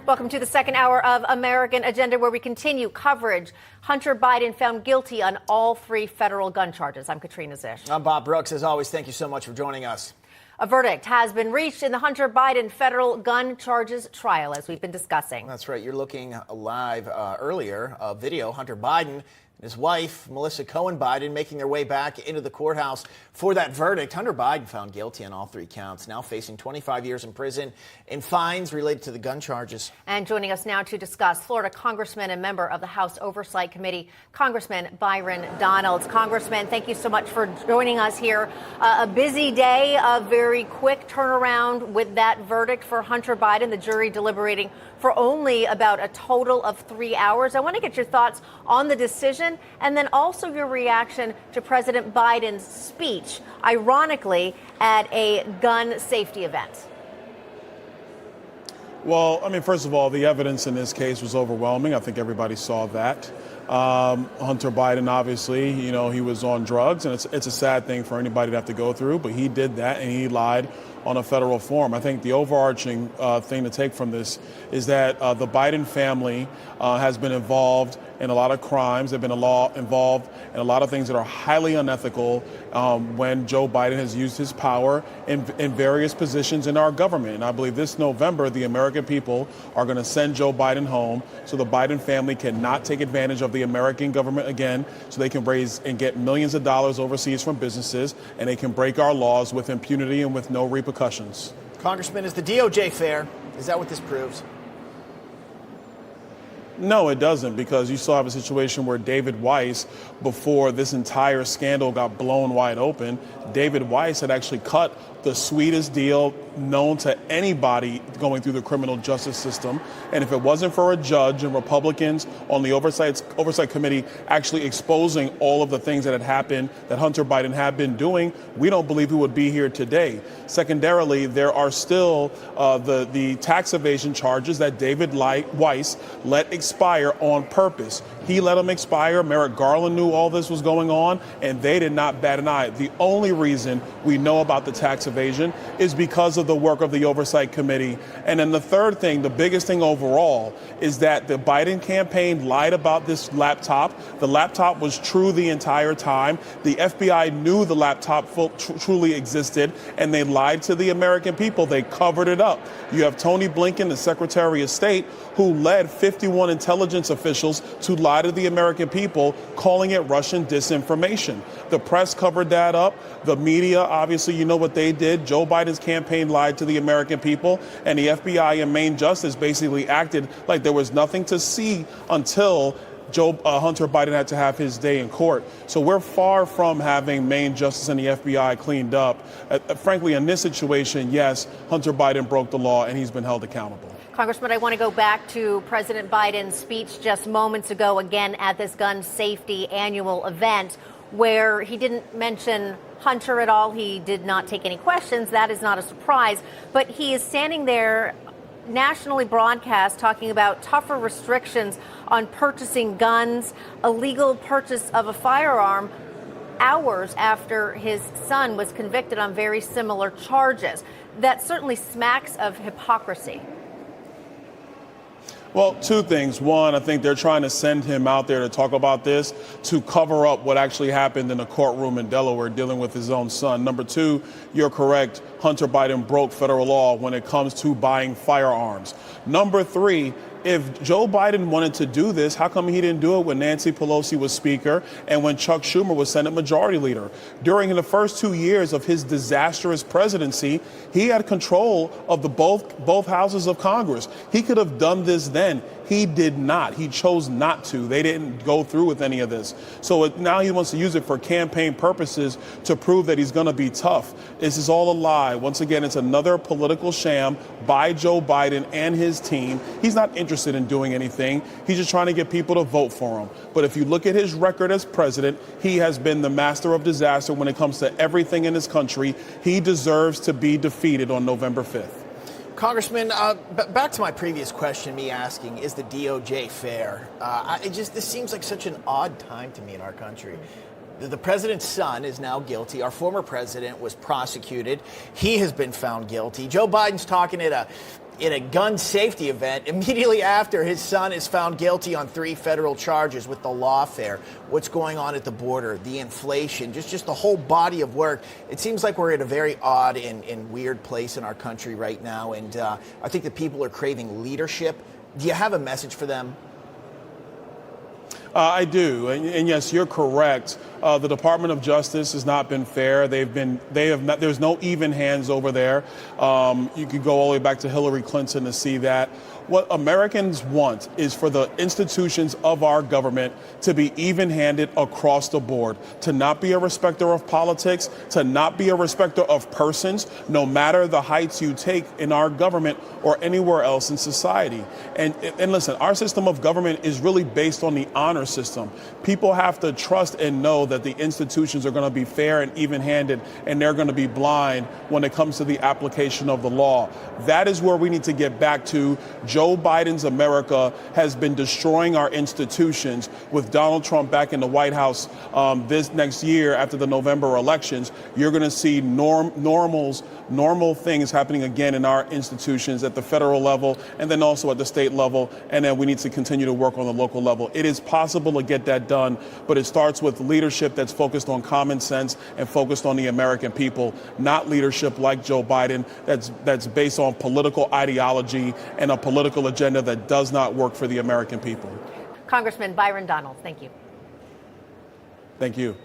Welcome to the second hour of American Agenda, where we continue coverage. Hunter Biden found guilty on all 3 federal gun charges. I'm Katrina Zish. I'm Bob Brooks. As always, thank you so much for joining us. A verdict has been reached in the Hunter Biden federal gun charges trial, as we've been discussing. That's right. You're looking live earlier, a video. Hunter Biden and his wife, Melissa Cohen Biden, making their way back into the courthouse for that verdict. Hunter Biden found guilty on all 3 counts, now facing 25 years in prison and fines related to the gun charges. And joining us now to discuss, Florida Congressman and member of the House Oversight Committee, Congressman Byron Donalds. Congressman, thank you so much for joining us here. A busy day, a very quick turnaround with that verdict for Hunter Biden, the jury deliberating for only about a total of 3 hours. I want to get your thoughts on the decision and then also your reaction to President Biden's speech, ironically, at a gun safety event. Well, I mean, first of all, the evidence in this case was overwhelming. I think everybody saw that. Hunter Biden, obviously, you know, he was on drugs, and it's a sad thing for anybody to have to go through, but he did that and he lied on a federal form. I think the overarching thing to take from this is that the Biden family has been involved in a lot of crimes. They've been involved in a lot of things that are highly unethical when Joe Biden has used his power in various positions in our government. And I believe this November, the American people are going to send Joe Biden home so the Biden family cannot take advantage of the American government again, so they can raise and get millions of dollars overseas from businesses, and they can break our laws with impunity and with no repercussions. Congressman, is the DOJ fair? Is that what this proves? No, it doesn't, because you still have a situation where David Weiss, before this entire scandal got blown wide open, David Weiss had actually cut the sweetest deal known to anybody going through the criminal justice system. And if it wasn't for a judge and Republicans on the Oversight Committee actually exposing all of the things that had happened, that Hunter Biden had been doing, we don't believe he would be here today. Secondarily, there are still the tax evasion charges that David Weiss let expire on purpose. He let them expire. Merrick Garland knew all this was going on, and they did not bat an eye. The only reason we know about the tax evasion is because of the work of the Oversight Committee. And then the third thing, the biggest thing overall, is that the Biden campaign lied about this laptop. The laptop was true the entire time. The FBI knew the laptop truly existed, and they lied to the American people. They covered it up. You have Tony Blinken, the Secretary of State, who led 51 intelligence officials to lie to the American people, calling it Russian disinformation. The press covered that up. The media, obviously, you know what they did. Joe Biden's campaign lied to the American people, and the FBI and Main Justice basically acted like there was nothing to see until Hunter Biden had to have his day in court. So we're far from having Main Justice and the FBI cleaned up. Frankly, in this situation, yes, Hunter Biden broke the law and he's been held accountable. Congressman, I want to go back to President Biden's speech just moments ago, again at this gun safety annual event, where he didn't mention Hunter at all. He did not take any questions. That is not a surprise. But he is standing there nationally broadcast talking about tougher restrictions on purchasing guns, illegal purchase of a firearm, hours after his son was convicted on very similar charges. That certainly smacks of hypocrisy. Well, 2 things. One, I think they're trying to send him out there to talk about this to cover up what actually happened in a courtroom in Delaware dealing with his own son. Number 2, you're correct. Hunter Biden broke federal law when it comes to buying firearms. Number 3, if Joe Biden wanted to do this, how come he didn't do it when Nancy Pelosi was Speaker and when Chuck Schumer was Senate Majority Leader? During the first 2 years of his disastrous presidency, he had control of both houses of Congress. He could have done this then. He did not. He chose not to. They didn't go through with any of this. So now he wants to use it for campaign purposes to prove that he's going to be tough. This is all a lie. Once again, it's another political sham by Joe Biden and his team. He's not interested in doing anything. He's just trying to get people to vote for him. But if you look at his record as president, he has been the master of disaster when it comes to everything in this country. He deserves to be defeated on November 5th. Congressman, back to my previous question, me asking, is the DOJ fair? This seems like such an odd time to me in our country. The president's son is now guilty. Our former president was prosecuted. He has been found guilty. Joe Biden's talking at in a gun safety event immediately after his son is found guilty on 3 federal charges with the lawfare. What's going on at the border, the inflation, just the whole body of work. It seems like we're at a very odd and weird place in our country right now, and I think that people are craving leadership. Do you have a message for them? I do, and yes, you're correct. The Department of Justice has not been fair. There's no even hands over there. You could go all the way back to Hillary Clinton to see that. What Americans want is for the institutions of our government to be even-handed across the board, to not be a respecter of politics, to not be a respecter of persons, no matter the heights you take in our government or anywhere else in society. And listen, our system of government is really based on the honor system. People have to trust and know that the institutions are going to be fair and even-handed, and they're going to be blind when it comes to the application of the law. That is where we need to get back to. Joe Biden's America has been destroying our institutions. With Donald Trump back in the White House this next year after the November elections, you're going to see normal things happening again in our institutions at the federal level and then also at the state level. And then we need to continue to work on the local level. It is possible to get that done, but it starts with leadership that's focused on common sense and focused on the American people, not leadership like Joe Biden that's based on political ideology and a political agenda that does not work for the American people. Congressman Byron Donalds, thank you. Thank you.